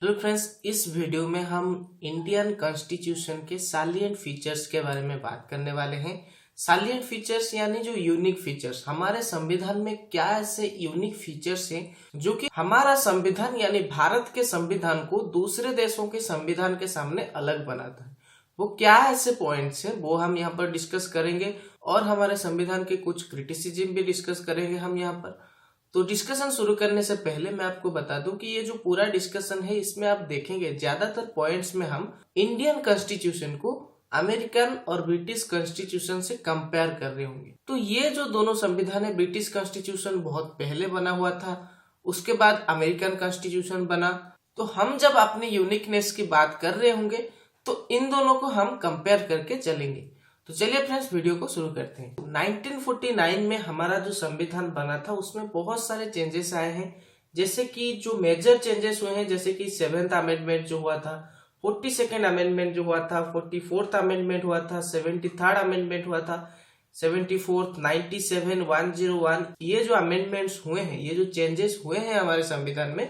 Hello friends, इस video में हम इंडियन कॉन्स्टिट्यूशन के सालिएंट फीचर्स के बारे में बात करने वाले हैं। सालिएंट फीचर्स यानी जो यूनिक फीचर्स, हमारे संविधान में क्या ऐसे यूनिक फीचर्स हैं जो कि हमारा संविधान यानी भारत के संविधान को दूसरे देशों के संविधान के सामने अलग बनाता है। वो क्या ऐसे पॉइंट्स हैं वो हम यहाँ पर डिस्कस करेंगे और हमारे संविधान के कुछ क्रिटिसिज्म भी डिस्कस करेंगे हम यहाँ पर। तो डिस्कशन शुरू करने से पहले मैं आपको बता दूं कि ये जो पूरा डिस्कशन है इसमें आप देखेंगे ज्यादातर पॉइंट्स में हम इंडियन कॉन्स्टिट्यूशन को अमेरिकन और ब्रिटिश कॉन्स्टिट्यूशन से कंपेयर कर रहे होंगे। तो ये जो दोनों संविधान है, ब्रिटिश कॉन्स्टिट्यूशन बहुत पहले बना हुआ था, उसके बाद अमेरिकन कॉन्स्टिट्यूशन बना। तो हम जब अपने यूनिकनेस की बात कर रहे होंगे तो इन दोनों को हम कंपेयर करके चलेंगे। तो चलिए फ्रेंड्स, वीडियो को शुरू करते हैं। 1949 में हमारा जो संविधान बना था उसमें बहुत सारे चेंजेस आए हैं, जैसे कि जो मेजर चेंजेस हुए हैं, जैसे कि 7th अमेंडमेंट जो हुआ था, 42nd अमेंडमेंट जो हुआ था, 44th अमेंडमेंट हुआ था, 73rd अमेंडमेंट हुआ था, 74th, 97, 101। ये जो अमेंडमेंट्स हुए हैं, ये जो चेंजेस हुए हैं हमारे संविधान में,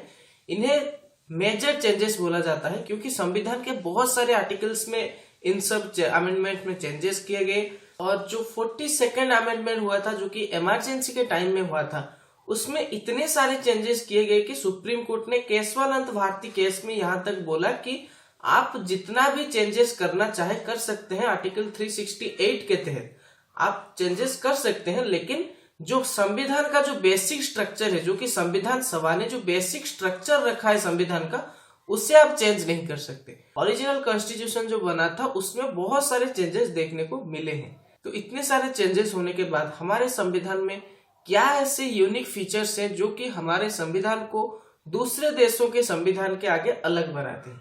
इन्हें मेजर चेंजेस बोला जाता है क्योंकि संविधान के बहुत सारे आर्टिकल्स में इन सब अमेंडमेंट में चेंजेस किए गए। और जो 42nd अमेंडमेंट हुआ था, जो कि इमरजेंसी के टाइम में हुआ था, उसमें इतने सारे चेंजेस किए गए कि सुप्रीम कोर्ट ने केशवानंद भारती केस में यहां तक बोला कि आप जितना भी चेंजेस करना चाहे कर सकते हैं। आर्टिकल 368 के तहत आप चेंजेस कर सकते हैं, लेकिन जो संविधान का जो बेसिक स्ट्रक्चर है, जो कि संविधान सभा ने जो बेसिक स्ट्रक्चर रखा है संविधान का, उसे आप चेंज नहीं कर सकते। ओरिजिनल कॉन्स्टिट्यूशन जो बना था उसमें बहुत सारे चेंजेस देखने को मिले हैं। तो इतने सारे चेंजेस होने के बाद हमारे संविधान में क्या ऐसे यूनिक फीचर्स हैं जो कि हमारे संविधान को दूसरे देशों के संविधान के आगे अलग बनाते हैं।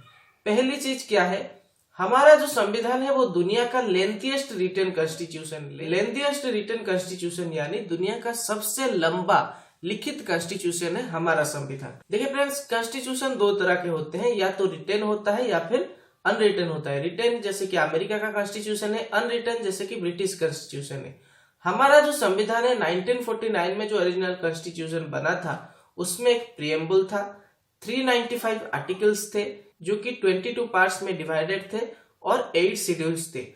पहली चीज क्या है, हमारा जो संविधान है वो दुनिया का lengthiest written constitution. Lengthiest written constitution यानी दुनिया का सबसे लंबा लिखित कॉन्स्टिट्यूशन है हमारा संविधान। देखिए फ्रेंड्स, कॉन्स्टिट्यूशन दो तरह के होते हैं, या तो रिटेन होता है या फिर अनरिटन होता है। रिटेन जैसे कि अमेरिका का कॉन्स्टिट्यूशन है, अनरिटन जैसे कि ब्रिटिश कॉन्स्टिट्यूशन है। हमारा जो संविधान है 1949 में जो ओरिजिनल कॉन्स्टिट्यूशन बना था उसमें एक प्रियम्बल था, 395 आर्टिकल्स थे जो कि 22 पार्ट्स में डिवाइडेड थे और 8 शेड्यूल्स थे।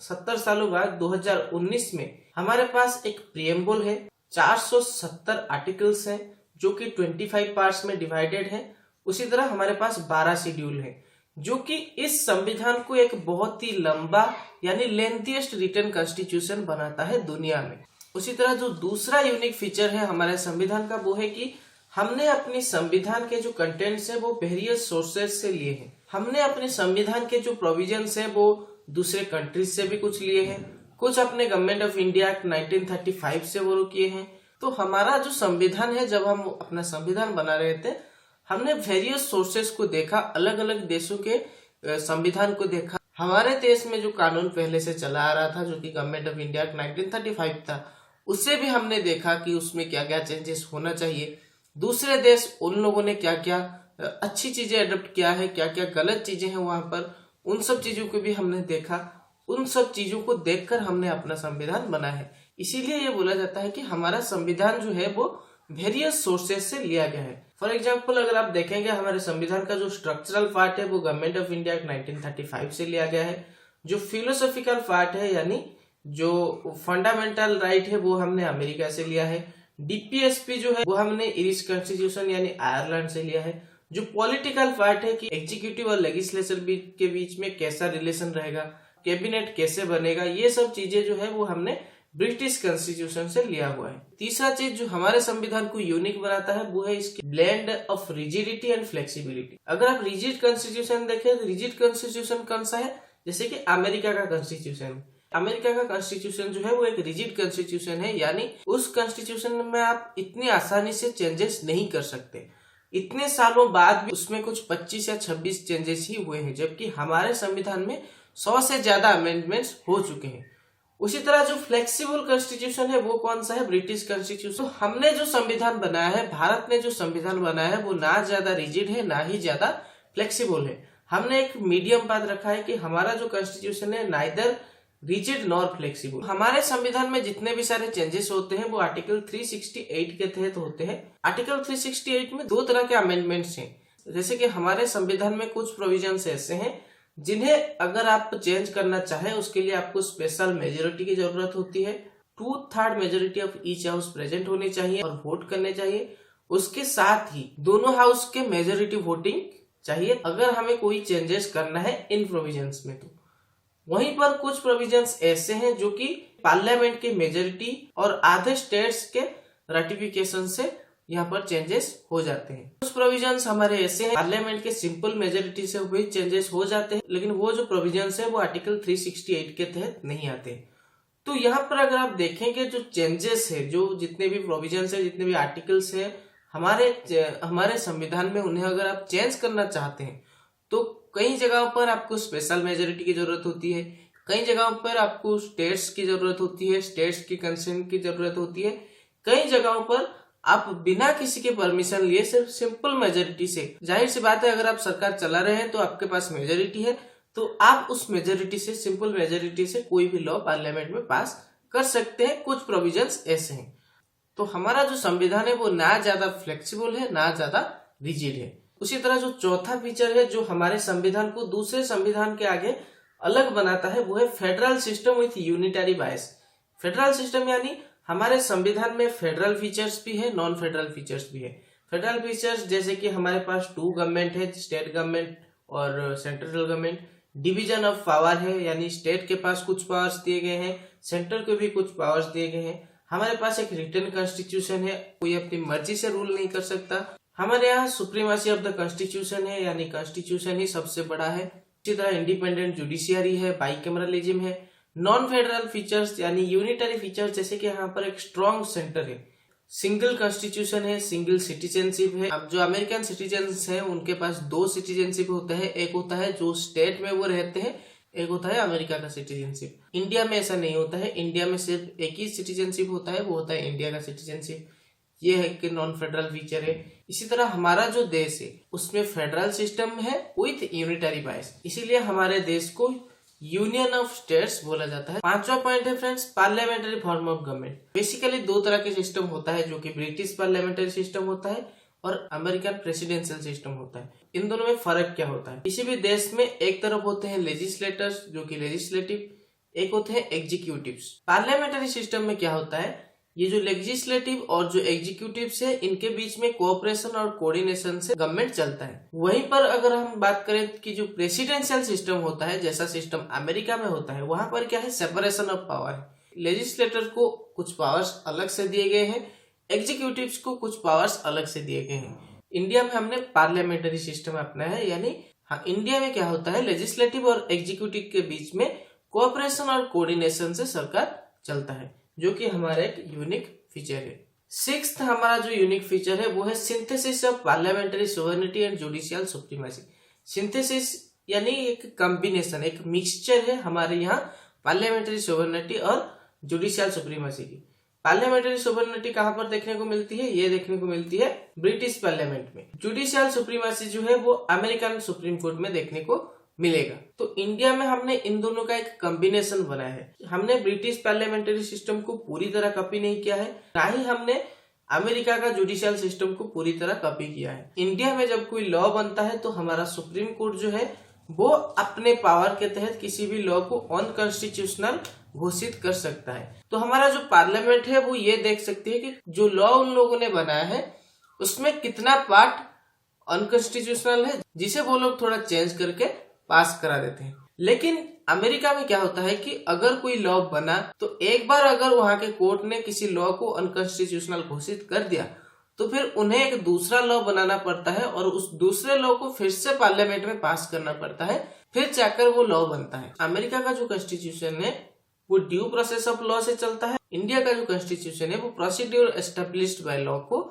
70 सालों बाद 2019 में हमारे पास एक प्रियम्बल है, 470 आर्टिकल्स हैं जो कि 25 पार्ट्स में डिवाइडेड है। उसी तरह हमारे पास 12 शेड्यूल है जो कि इस संविधान को एक बहुत ही लंबा यानी लेंथीएस्ट रिटन कॉन्स्टिट्यूशन बनाता है दुनिया में। उसी तरह जो दूसरा यूनिक फीचर है हमारे संविधान का वो है कि हमने अपने संविधान के जो कंटेंट्स है वो वेरियस सोर्सेज से लिए हैं। हमने अपने संविधान के जो प्रोविजंस है वो दूसरे कंट्रीज से भी कुछ लिए हैं, कुछ अपने गवर्नमेंट ऑफ इंडिया एक्ट 1935 से वो किए हैं। तो हमारा जो संविधान है, जब हम अपना संविधान बना रहे थे, हमने वेरियस सोर्सेस को देखा, अलग अलग देशों के संविधान को देखा। हमारे देश में जो कानून पहले से चला आ रहा था, जो कि गवर्नमेंट ऑफ इंडिया एक्ट 1935 था, उसे भी हमने देखा कि उसमें क्या क्या चेंजेस होना चाहिए। दूसरे देश, उन लोगों ने क्या क्या अच्छी चीजें अडॉप्ट किया है, क्या क्या गलत चीजें हैं वहां पर, उन सब चीजों को भी हमने देखा। उन सब चीजों को देखकर हमने अपना संविधान बनाया है। इसीलिए ये बोला जाता है कि हमारा संविधान जो है वो वेरियस सोर्सेज से लिया गया है। फॉर एग्जाम्पल, अगर आप देखेंगे हमारे संविधान का जो स्ट्रक्चरल पार्ट है वो गवर्नमेंट ऑफ इंडिया एक्ट 1935 से लिया गया है। जो फिलोसॉफिकल पार्ट है यानी जो फंडामेंटल राइट है वो हमने अमेरिका से लिया है। डीपीएसपी जो है वो हमने इरिश कॉन्स्टिट्यूशन यानी आयरलैंड से लिया है। जो पॉलिटिकल पार्ट है कि एग्जीक्यूटिव और लेजिस्लेचर के बीच में कैसा रिलेशन रहेगा, कैबिनेट कैसे बनेगा, ये सब चीजें जो है वो हमने ब्रिटिश कॉन्स्टिट्यूशन से लिया हुआ है। तीसरा चीज जो हमारे संविधान को यूनिक बनाता है वो है इसकी blend of rigidity and flexibility. अगर आप रिजिड कॉन्स्टिट्यूशन देखें तो रिजिड कॉन्स्टिट्यूशन कौन सा है, जैसे कि अमेरिका का कॉन्स्टिट्यूशन। अमेरिका का कॉन्स्टिट्यूशन जो है वो एक रिजिड कॉन्स्टिट्यूशन है, यानी उस कॉन्स्टिट्यूशन में आप इतनी आसानी से चेंजेस नहीं कर सकते। इतने सालों बाद भी उसमें कुछ 25 या 26 चेंजेस ही हुए हैं, जबकि हमारे संविधान में 100 से ज्यादा अमेंडमेंट्स हो चुके हैं। उसी तरह जो फ्लेक्सिबल कॉन्स्टिट्यूशन है वो कौन सा है, ब्रिटिश कॉन्स्टिट्यूशन। हमने जो संविधान बनाया है, भारत ने जो संविधान बनाया है वो ना ज्यादा रिजिड है ना ही ज्यादा फ्लेक्सिबल है। हमने एक मीडियम पाथ रखा है कि हमारा जो कॉन्स्टिट्यूशन है नाइदर रिजिड नॉर फ्लेक्सिबल। हमारे संविधान में जितने भी सारे चेंजेस होते हैं वो आर्टिकल 368 के तहत होते हैं। आर्टिकल 368 में दो तरह के अमेंडमेंट्स हैं। जैसे कि हमारे संविधान में कुछ प्रोविजंस ऐसे हैं जिन्हें अगर आप चेंज करना चाहें उसके लिए आपको स्पेशल मेजोरिटी की जरूरत होती है। 2/3 majority of each house present होनी चाहिए और वोट करने चाहिए। उसके साथ ही दोनों हाउस के मेजोरिटी वोटिंग चाहिए अगर हमें कोई चेंजेस करना है इन प्रोविजंस में। तो वहीं पर कुछ प्रोविजंस ऐसे हैं जो कि पार्लियामेंट के मेजोरिटी और आधे स्टेट्स के रेटिफिकेशन से यहाँ पर चेंजेस हो जाते हैं। कुछ प्रोविजंस हमारे ऐसे हैं पार्लियामेंट के सिंपल मेजोरिटी से भी चेंजेस हो जाते हैं, लेकिन वो जो प्रोविजंस है वो आर्टिकल 368 के तहत नहीं आते। तो यहाँ पर अगर आप देखेंगे जो चेंजेस है, जो जितने भी प्रोविजंस है, जितने भी आर्टिकल्स है हमारे संविधान में, उन्हें अगर आप चेंज करना चाहते हैं तो कई जगहों पर आपको स्पेशल मेजोरिटी की जरूरत होती है, कई जगहों पर आपको स्टेट्स की जरूरत होती है, स्टेट्स की कंसेंट की जरूरत होती है, कई जगहों पर आप बिना किसी के परमिशन लिए सिर्फ सिंपल मेजोरिटी से, जाहिर सी बात है अगर आप सरकार चला रहे हैं तो आपके पास मेजोरिटी है, तो आप उस मेजोरिटी से, सिंपल मेजोरिटी से कोई भी लॉ पार्लियामेंट में पास कर सकते हैं। कुछ प्रोविजंस ऐसे हैं। तो हमारा जो संविधान है वो ना ज्यादा फ्लेक्सिबल है ना ज्यादा रिजिड है। उसी तरह जो चौथा फीचर है जो हमारे संविधान को दूसरे संविधान के आगे अलग बनाता है वो है federal system with unitary bias. Federal system यानी हमारे संविधान में फेडरल फीचर्स भी है, नॉन फेडरल फीचर्स भी है। फेडरल फीचर्स जैसे कि हमारे पास 2 गवर्नमेंट है, स्टेट गवर्नमेंट और central government. Division of power है, यानी स्टेट के पास कुछ पावर्स दिए गए हैं, सेंटर को भी कुछ पावर्स दिए गए हैं। हमारे पास एक रिटन कॉन्स्टिट्यूशन है, कोई अपनी मर्जी से रूल नहीं कर सकता। हमारे यहाँ सुप्रीमेसी ऑफ द कॉन्स्टिट्यूशन है, यानी कॉन्स्टिट्यूशन ही सबसे बड़ा है। इसी तरह इंडिपेंडेंट जुडिशियरी है, बाइकैमरलिज्म है। नॉन फेडरल फीचर्स यानी यूनिटरी फीचर्स जैसे कि यहाँ पर एक स्ट्रॉन्ग सेंटर है, सिंगल कॉन्स्टिट्यूशन है, सिंगल सिटीजनशिप है। अब जो अमेरिकन सिटीजन्स हैं उनके पास 2 सिटीजनशिप होता है, एक होता है जो स्टेट में वो रहते हैं, एक होता है अमेरिका का सिटीजनशिप। इंडिया में ऐसा नहीं होता है, इंडिया में सिर्फ एक ही सिटीजनशिप होता है, वो होता है इंडिया का सिटीजनशिप। ये है कि नॉन फेडरल फीचर है। इसी तरह हमारा जो देश है उसमें फेडरल सिस्टम है विथ यूनिटरी बायस, इसीलिए हमारे देश को यूनियन ऑफ स्टेट्स बोला जाता है। 5वां पॉइंट है friends, parliamentary form of government. Basically 2 तरह के सिस्टम होता है, जो कि ब्रिटिश पार्लियामेंट्री सिस्टम होता है और अमेरिकन प्रेसिडेंशियल सिस्टम होता है। इन दोनों में फर्क क्या होता है? किसी भी देश में एक तरफ होते हैं लेजिस्लेटर्स जो कि लेजिस्लेटिव, एक होते हैं एग्जीक्यूटिव्स। पार्लियामेंट्री सिस्टम में क्या होता है, ये जो लेजिस्लेटिव और जो एग्जीक्यूटिव है इनके बीच में कोऑपरेशन और कोऑर्डिनेशन से गवर्नमेंट चलता है। वहीं पर अगर हम बात करें कि जो प्रेसिडेंशियल सिस्टम होता है, जैसा सिस्टम अमेरिका में होता है, वहां पर क्या है, सेपरेशन ऑफ पावर है। लेजिस्लेटर को कुछ पावर्स अलग से दिए गए हैं, एग्जीक्यूटिव्स को कुछ पावर्स अलग से दिए गए हैं। इंडिया में हमने पार्लियामेंट्री सिस्टम अपनाया है, यानी इंडिया में क्या होता है, लेजिस्लेटिव और एग्जीक्यूटिव के बीच में कोऑपरेशन और कोऑर्डिनेशन से सरकार चलता है, जो कि हमारा एक यूनिक फीचर है। 6th हमारा जो यूनिक फीचर है वो है synthesis of parliamentary sovereignty and judicial supremacy. Synthesis यानी एक कॉम्बिनेशन, एक मिक्सचर है हमारे यहाँ पार्लियामेंट्री सोवरेनिटी और जुडिशियल सुप्रीमेसी की। पार्लियामेंट्री सोवरेनिटी कहाँ पर देखने को मिलती है, ये देखने को मिलती है ब्रिटिश पार्लियामेंट में। जुडिशियल सुप्रीमेसी जो है वो अमेरिकन सुप्रीम कोर्ट में देखने को मिलेगा। तो इंडिया में हमने इन दोनों का एक कॉम्बिनेशन बनाया है। हमने ब्रिटिश पार्लियामेंट्री सिस्टम को पूरी तरह कॉपी नहीं किया है, ना ही हमने अमेरिका का जुडिशियल सिस्टम को पूरी तरह कॉपी किया है। इंडिया में जब कोई लॉ बनता है तो हमारा सुप्रीम कोर्ट जो है वो अपने पावर के तहत किसी भी लॉ को अनकॉन्स्टिट्यूशनल घोषित कर सकता है। तो हमारा जो पार्लियामेंट है वो ये देख सकती है कि जो लॉ उन लोगों ने बनाया है उसमें कितना पार्ट अनकॉन्स्टिट्यूशनल है, जिसे वो लोग थोड़ा चेंज करके पास करा देते हैं। लेकिन अमेरिका में क्या होता है कि अगर कोई लॉ बना तो एक बार अगर वहां के कोर्ट ने किसी लॉ को अनकॉन्स्टिट्यूशनल घोषित कर दिया तो फिर उन्हें एक दूसरा लॉ बनाना पड़ता है और उस दूसरे लॉ को फिर से पार्लियामेंट में पास करना पड़ता है, फिर जाकर वो लॉ बनता है। अमेरिका का जो कॉन्स्टिट्यूशन है वो ड्यू प्रोसेस ऑफ लॉ से चलता है। इंडिया का जो कॉन्स्टिट्यूशन है वो प्रोसीड्यूर एस्टेब्लिश्ड बाय लॉ को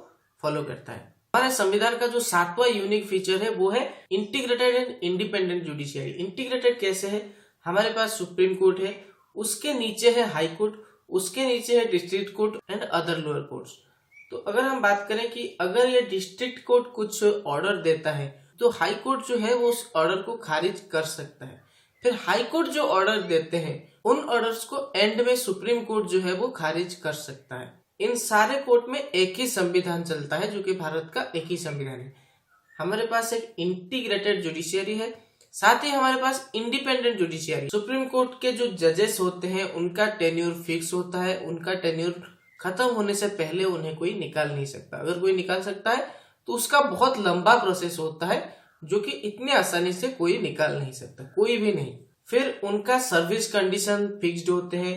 फॉलो करता है। हमारे संविधान का जो 7वां यूनिक फीचर है वो है integrated and independent judiciary. Integrated कैसे है, हमारे पास सुप्रीम कोर्ट है, उसके नीचे है हाई कोर्ट, उसके नीचे है district court and other lower courts. तो अगर हम बात करें कि अगर ये डिस्ट्रिक्ट कोर्ट कुछ ऑर्डर देता है तो हाई कोर्ट जो है वो उस ऑर्डर को खारिज कर सकता है। फिर हाई कोर्ट जो ऑर्डर देते हैं उन ऑर्डर्स को एंड में सुप्रीम कोर्ट जो है वो खारिज कर सकता है। इन सारे कोर्ट में एक ही संविधान चलता है, जो कि भारत का एक ही संविधान है। हमारे पास एक इंटीग्रेटेड जुडिशियरी है, साथ ही हमारे पास इंडिपेंडेंट जुडिशियरी। सुप्रीम कोर्ट के जो जजेस होते हैं उनका टेन्योर फिक्स होता है, उनका टेन्योर खत्म होने से पहले उन्हें कोई निकाल नहीं सकता। अगर कोई निकाल सकता है तो उसका बहुत लंबा प्रोसेस होता है, जो कि इतनी आसानी से कोई निकाल नहीं सकता, कोई भी नहीं। फिर उनका सर्विस कंडीशन फिक्स्ड होते हैं,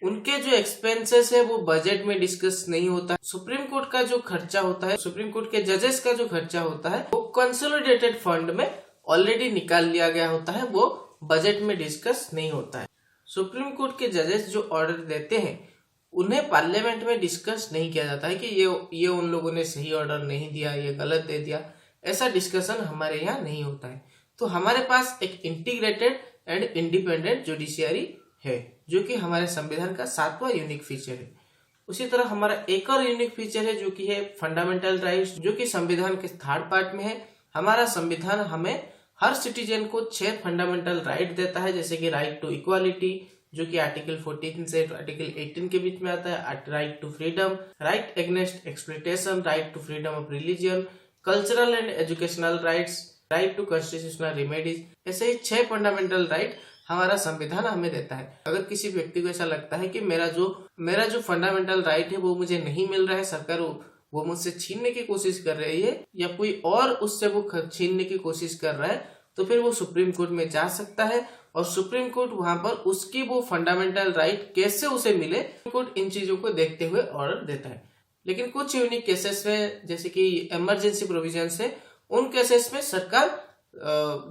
उनके जो एक्सपेंसेस है वो बजट में डिस्कस नहीं होता। सुप्रीम कोर्ट का जो खर्चा होता है, सुप्रीम कोर्ट के जजेस का जो खर्चा होता है वो कंसोलिडेटेड फंड में ऑलरेडी निकाल लिया गया होता है, वो बजट में डिस्कस नहीं होता है। सुप्रीम कोर्ट के जजेस जो ऑर्डर देते हैं उन्हें पार्लियामेंट में डिस्कस नहीं किया जाता है कि ये उन लोगों ने सही ऑर्डर नहीं दिया, ये गलत दे दिया, ऐसा डिस्कशन हमारे यहाँ नहीं होता है। तो हमारे पास एक इंटीग्रेटेड एंड इंडिपेंडेंट जुडिशियरी है, जो कि हमारे संविधान का 7वां यूनिक फीचर है। उसी तरह हमारा एक और यूनिक फीचर है जो कि है फंडामेंटल राइट्स, जो कि संविधान के 3rd पार्ट में है। हमारा संविधान हमें हर सिटीजन को 6 फंडामेंटल राइट देता है, जैसे कि राइट टू इक्वालिटी, जो कि आर्टिकल 14 से आर्टिकल 18 के बीच में आता है, right to freedom, right against exploitation, right to freedom of religion, cultural and educational rights, right to constitutional remedies. ऐसे ही 6 फंडामेंटल राइट हमारा संविधान हमें देता है। अगर किसी व्यक्ति को ऐसा लगता है कि मेरा जो फंडामेंटल राइट है वो मुझे नहीं मिल रहा है, सरकार वो मुझसे छीनने की कोशिश कर रही है, या कोई और उससे वो छीनने की कोशिश कर रहा है, तो फिर वो सुप्रीम कोर्ट में जा सकता है और सुप्रीम कोर्ट वहां पर उसकी वो फंडामेंटल राइट कैसे उसे मिले, कोर्ट इन चीजों को देखते हुए ऑर्डर देता है। लेकिन कुछ यूनिक केसेस में, जैसे कि इमरजेंसी प्रोविजन है, उन केसेस में सरकार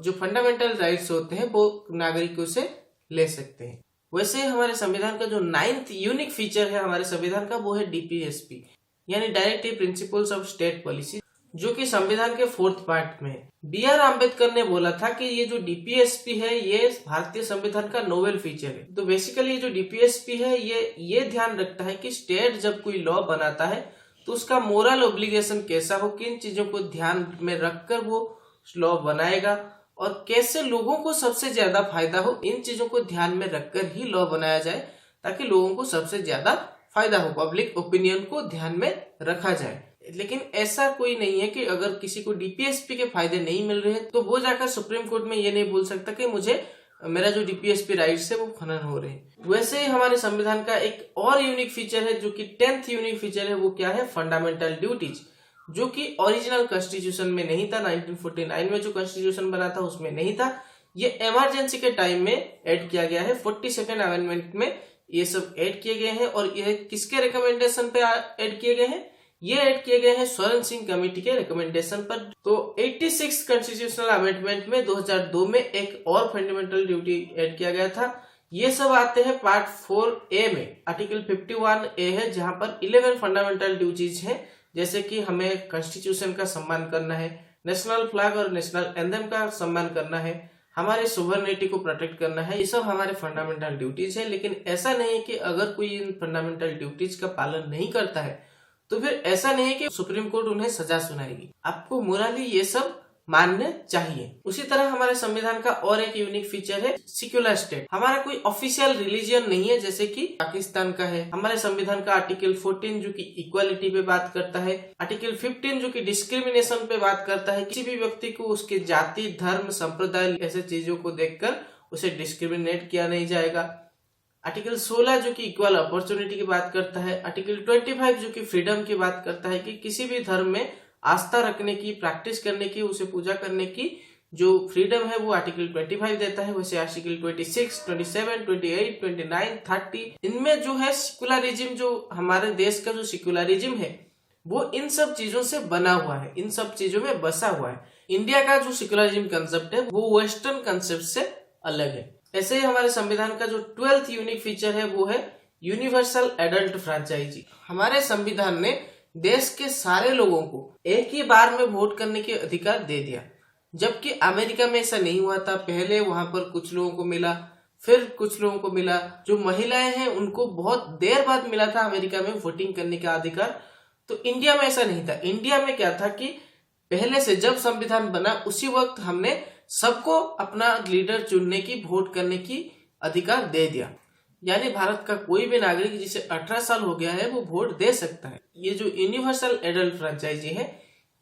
जो फंडामेंटल राइट्स होते हैं वो नागरिकों से ले सकते हैं। वैसे हमारे संविधान का जो 9th यूनिक फीचर है हमारे संविधान का, वो है डीपीएसपी, यानी directive principles of state policy, जो कि संविधान के 4th पार्ट में है। B.R. अम्बेडकर ने बोला था कि ये जो डीपीएसपी है ये भारतीय संविधान का नोवेल फीचर है। तो बेसिकली ये जो डीपीएसपी है ये ध्यान रखता है कि स्टेट जब कोई लॉ बनाता है तो उसका मोरल ऑब्लिगेशन कैसा हो, किन चीजों को ध्यान में रखकर वो लॉ बनाएगा और कैसे लोगों को सबसे ज्यादा फायदा हो, इन चीजों को ध्यान में रखकर ही लॉ बनाया जाए, ताकि लोगों को सबसे ज्यादा फायदा हो, पब्लिक ओपिनियन को ध्यान में रखा जाए। लेकिन ऐसा कोई नहीं है कि अगर किसी को डीपीएसपी के फायदे नहीं मिल रहे हैं तो वो जाकर सुप्रीम कोर्ट में ये नहीं बोल सकता कि मुझे मेरा जो डीपीएसपी राइट्स है वो खनन हो रहे हैं। वैसे ही हमारे संविधान का एक और यूनिक फीचर है, जो कि 10th यूनिक फीचर है, वो क्या है, फंडामेंटल ड्यूटीज, जो कि ओरिजिनल कॉन्स्टिट्यूशन में नहीं था। 1949 में जो कॉन्स्टिट्यूशन बना था उसमें नहीं था, ये इमरजेंसी के टाइम में ऐड किया गया है। 42nd अमेंडमेंट में ये सब ऐड किए गए हैं और ये किसके रिकमेंडेशन पे ऐड किए गए हैं, ये ऐड किए गए हैं स्वर्ण सिंह कमेटी के रिकमेंडेशन पर। तो 86 कॉन्स्टिट्यूशनल अमेंडमेंट में 2002 में एक और फंडामेंटल ड्यूटी ऐड किया गया था। ये सब आते हैं पार्ट 4A में, आर्टिकल 51A है, जहां पर 11 फंडामेंटल ड्यूटीज हैं, जैसे कि हमें कॉन्स्टिट्यूशन का सम्मान करना है, नेशनल फ्लैग और नेशनल एंथम का सम्मान करना है, हमारे सोवरेनिटी को प्रोटेक्ट करना है। ये सब हमारे फंडामेंटल ड्यूटीज है। लेकिन ऐसा नहीं है कि अगर कोई इन फंडामेंटल ड्यूटीज का पालन नहीं करता है तो फिर ऐसा नहीं है कि सुप्रीम कोर्ट उन्हें सजा सुनाएगी। आपको मोरली ये सब मानने चाहिए। उसी तरह हमारे संविधान का और एक यूनिक फीचर है सेक्युलर स्टेट। हमारा कोई ऑफिशियल रिलीजन नहीं है, जैसे कि पाकिस्तान का है। हमारे संविधान का आर्टिकल 14 जो कि इक्वालिटी पे बात करता है, आर्टिकल 15 जो कि डिस्क्रिमिनेशन पे बात करता है, किसी भी व्यक्ति को उसके जाति, धर्म, संप्रदाय ऐसे चीजों को देखकर उसे डिस्क्रिमिनेट किया नहीं जाएगा। आर्टिकल 16 जो कि इक्वल अपॉर्चुनिटी की बात करता है। आर्टिकल 25 जो कि फ्रीडम की बात करता है कि किसी भी धर्म में आस्था रखने की, प्रैक्टिस करने की, उसे पूजा करने की जो फ्रीडम है वो आर्टिकल 25 देता है। वैसे आर्टिकल 26, 27, 28, 29, 30 इनमें जो है सेक्युलरिज्म, जो हमारे देश का जो सेक्युलरिज्म है वो इन सब चीजों से बना हुआ है, इन सब चीजों में बसा हुआ है। इंडिया का जो सेक्युलरिज्म कंसेप्ट है वो वेस्टर्न कंसेप्ट से अलग है। ऐसे ही हमारे संविधान का जो 12th यूनिक फीचर है वो है यूनिवर्सल एडल्ट फ्रेंचाइजी। हमारे संविधान ने देश के सारे लोगों को एक ही बार में वोट करने के अधिकार दे दिया, जबकि अमेरिका में ऐसा नहीं हुआ था। पहले वहां पर कुछ लोगों को मिला, फिर कुछ लोगों को मिला। जो महिलाएं हैं उनको बहुत देर बाद मिला था अमेरिका में वोटिंग करने का अधिकार। तो इंडिया में ऐसा नहीं था। इंडिया में क्या था कि पहले से जब संविधान बना उसी वक्त हमने सबको अपना लीडर चुनने की, वोट करने की अधिकार दे दिया। यानी भारत का कोई भी नागरिक जिसे 18 साल हो गया है वो वोट दे सकता है। ये जो यूनिवर्सल एडल्ट फ्रेंचाइजी है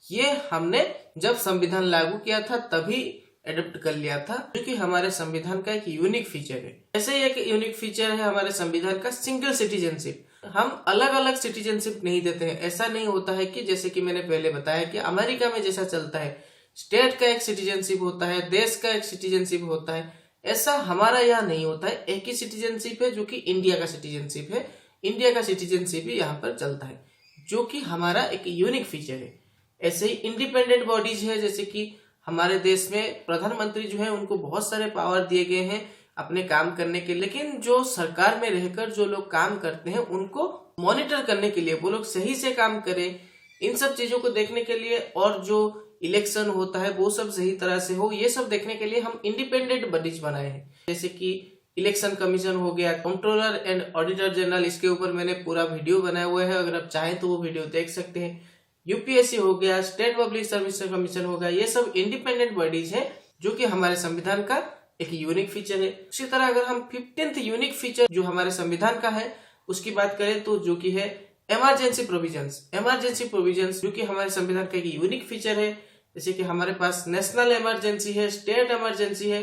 ये हमने जब संविधान लागू किया था तभी एडॉप्ट कर लिया था, जो कि हमारे संविधान का एक यूनिक फीचर है। ऐसे ही एक यूनिक फीचर है हमारे संविधान का सिंगल सिटीजनशिप। हम अलग अलग सिटीजनशिप नहीं देते हैं। ऐसा नहीं होता है कि जैसे कि मैंने पहले बताया कि अमेरिका में जैसा चलता है, स्टेट का एक सिटीजनशिप होता है, देश का एक सिटीजनशिप होता है, ऐसा हमारा यहाँ नहीं होता है। एक ही सिटीजनशिप है जो कि इंडिया का सिटीजनशिप है। इंडिया का सिटीजनशिप ही यहाँ पर चलता है, जो कि हमारा एक यूनिक फीचर है। ऐसे ही इंडिपेंडेंट बॉडीज है, जैसे कि हमारे देश में प्रधानमंत्री जो है उनको बहुत सारे पावर दिए गए हैं अपने काम करने के, लेकिन जो सरकार में रहकर जो लोग काम करते हैं उनको मॉनिटर करने के लिए, वो लोग सही से काम करें, इन सब चीजों को देखने के लिए, और जो इलेक्शन होता है वो सब सही तरह से हो, ये सब देखने के लिए हम इंडिपेंडेंट बॉडीज बनाए हैं। जैसे कि इलेक्शन कमीशन हो गया, कंट्रोलर एंड ऑडिटर जनरल, इसके ऊपर मैंने पूरा वीडियो बनाया हुआ है, अगर आप चाहें तो वो वीडियो देख सकते हैं। यूपीएससी हो गया, स्टेट पब्लिक सर्विस कमीशन हो गया, ये सब इंडिपेंडेंट बॉडीज हैं जो कि हमारे संविधान का एक यूनिक फीचर है। उसी तरह अगर हम 15th यूनिक फीचर जो हमारे संविधान का है उसकी बात करें तो जो कि है इमरजेंसी प्रोविजंस। इमरजेंसी प्रोविजंस जो कि हमारे संविधान का एक यूनिक फीचर है। जैसे कि हमारे पास नेशनल इमरजेंसी है, स्टेट इमरजेंसी है,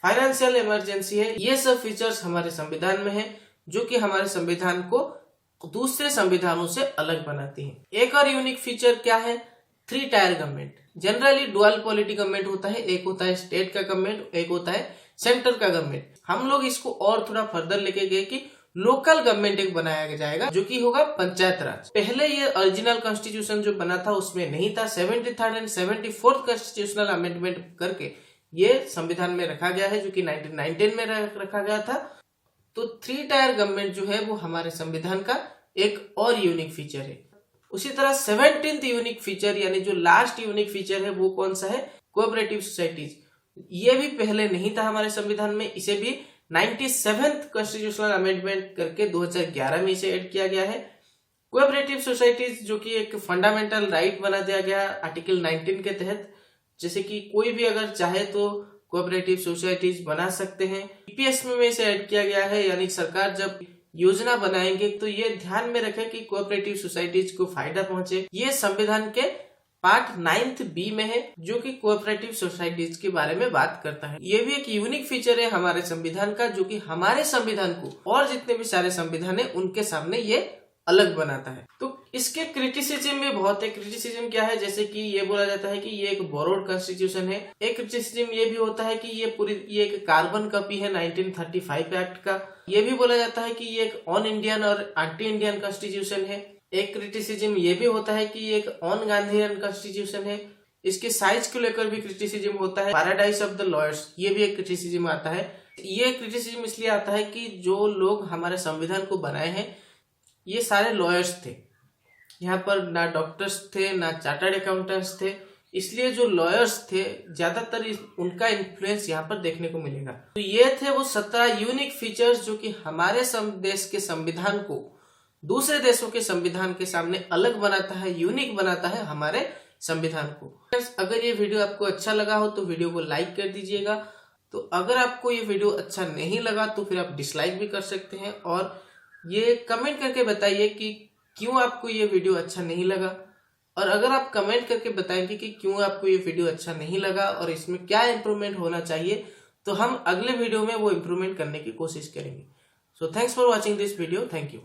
फाइनेंशियल इमरजेंसी है, ये सब फीचर्स हमारे संविधान में है, जो कि हमारे संविधान को दूसरे संविधानों से अलग बनाती है। एक और यूनिक फीचर क्या है, 3 tyre government. Generally dual polity government होता है, एक होता है स्टेट का गवर्नमेंट, एक होता है सेंटर का गवर्नमेंट। हम लोग इसको और थोड़ा फर्दर लेके गए कि लोकल गवर्नमेंट एक बनाया जाएगा, जो कि होगा पंचायत राज। पहले ये ओरिजिनल कॉन्स्टिट्यूशन जो बना था उसमें नहीं था। 73rd and 74th constitutional amendment करके ये संविधान में रखा गया है, जो कि 1919 में रखा गया था। तो 3 टायर गवर्नमेंट जो है वो हमारे संविधान का एक और यूनिक फीचर है। उसी तरह 17th यूनिक फीचर, यानी जो लास्ट यूनिक फीचर है वो कौन सा है, कोऑपरेटिव सोसाइटीज। ये भी पहले नहीं था हमारे संविधान में, इसे भी 97th कॉन्स्टिट्यूशनल अमेंडमेंट करके 2011 में इसे ऐड किया गया है। कोऑपरेटिव सोसाइटीज जो कि एक फंडामेंटल राइट बना दिया गया आर्टिकल 19 के तहत, जैसे कि कोई भी अगर चाहे तो कोऑपरेटिव सोसाइटीज बना सकते हैं। ईपीएस में इसे ऐड किया गया है, यानी सरकार जब योजना बनाएंगे तो ये ध्यान में रखे कि कोऑपरेटिव सोसाइटीज को फायदा पहुंचे। ये संविधान के पार्ट 9th बी में है, जो कि कोऑपरेटिव सोसाइटीज के बारे में बात करता है। ये भी एक यूनिक फीचर है हमारे संविधान का, जो कि हमारे संविधान को और जितने भी सारे संविधान है उनके सामने ये अलग बनाता है। तो इसके क्रिटिसिज्म भी बहुत है। क्रिटिसिज्म क्या है, जैसे कि ये बोला जाता है कि ये एक बोरोड कॉन्स्टिट्यूशन है। एक क्रिटिसिज्म ये भी होता है कि ये एक कार्बन कॉपी है 1935 एक्ट का। ये भी बोला जाता है कि ये एक ऑन इंडियन और एंटी इंडियन कॉन्स्टिट्यूशन है। एक क्रिटिसिज्म ये भी होता है कि ये एक ऑन गांधीयन कॉन्स्टिट्यूशन है। इसके साइज को लेकर भी क्रिटिसिज्म होता है। पैराडाइज ऑफ द लॉयर्स, ये भी एक क्रिटिसिज्म आता है। ये क्रिटिसिज्म इसलिए आता है कि जो लोग हमारे संविधान को बनाए हैं ये सारे लॉयर्स थे। यहाँ पर ना डॉक्टर्स थे ना चार्टर्ड अकाउंटेंट्स थे, इसलिए जो लॉयर्स थे ज्यादातर उनका इन्फ्लुएंस यहाँ पर देखने को मिलेगा। तो ये थे वो 17 यूनिक फीचर्स जो कि हमारे देश के संविधान को दूसरे देशों के संविधान के सामने अलग बनाता है, यूनिक बनाता है हमारे संविधान को। अगर ये वीडियो आपको अच्छा लगा हो तो वीडियो को लाइक कर दीजिएगा। तो अगर आपको ये वीडियो अच्छा नहीं लगा तो फिर आप डिसलाइक भी कर सकते हैं, और ये कमेंट करके बताइए कि क्यों आपको ये वीडियो अच्छा नहीं लगा। और अगर आप कमेंट करके बताएंगे कि क्यों आपको ये वीडियो अच्छा नहीं लगा और इसमें क्या इम्प्रूवमेंट होना चाहिए, तो हम अगले वीडियो में वो इम्प्रूवमेंट करने की कोशिश करेंगे। So thanks for watching this video. Thank you.